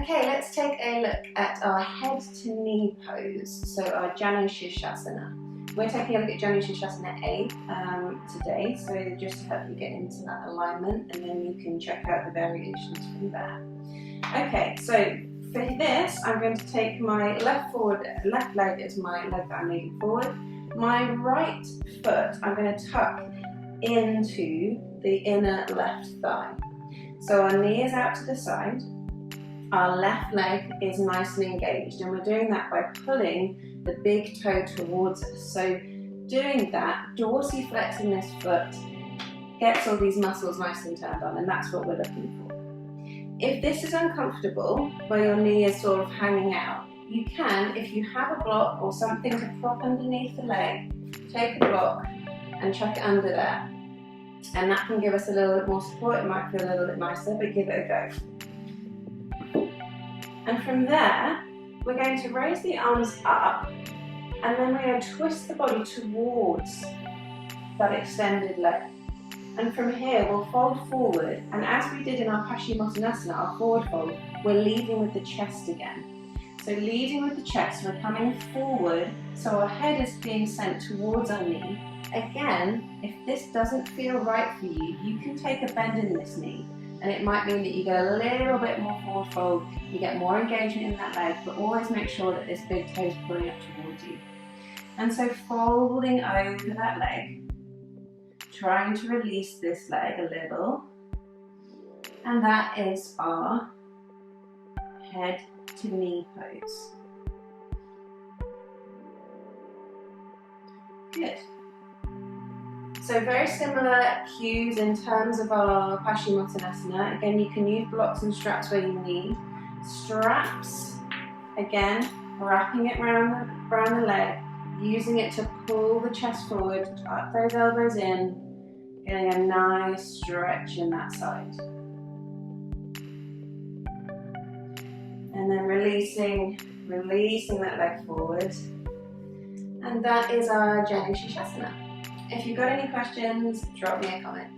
Okay, let's take a look at our head to knee pose, so our Janu Sirsasana. We're taking a look at Janu Sirsasana A today, so just to help you get into that alignment, and then you can check out the variations from there. Okay, so for this, I'm going to take my left leg as my leg that I'm leaning forward. My right foot, I'm going to tuck into the inner left thigh. So our knee is out to the side. Our left leg is nicely engaged, and we're doing that by pulling the big toe towards us. So doing that, dorsiflexing this foot gets all these muscles nicely turned on, and that's what we're looking for. If this is uncomfortable, where your knee is sort of hanging out, you can, if you have a block or something to prop underneath the leg, take a block and chuck it under there. And that can give us a little bit more support. It might feel a little bit nicer, but give it a go. And from there, we're going to raise the arms up, and then we're going to twist the body towards that extended leg. And from here, we'll fold forward, and as we did in our Paschimottanasana, our forward fold, we're leading with the chest again. So leading with the chest, we're coming forward, so our head is being sent towards our knee. Again, if this doesn't feel right for you, you can take a bend in this knee. And it might mean that you get a little bit more forward fold, you get more engagement in that leg, but always make sure that this big toe is pulling up towards you. And so folding over that leg, trying to release this leg a little. And that is our head to knee pose. Good. So very similar cues in terms of our Paschimottanasana. Again, you can use blocks and straps where you need. Straps, again, wrapping it around the leg, using it to pull the chest forward, tuck those elbows in, getting a nice stretch in that side. And then releasing that leg forward. And that is our Janu Sirsasana. If you've got any questions, drop me a comment.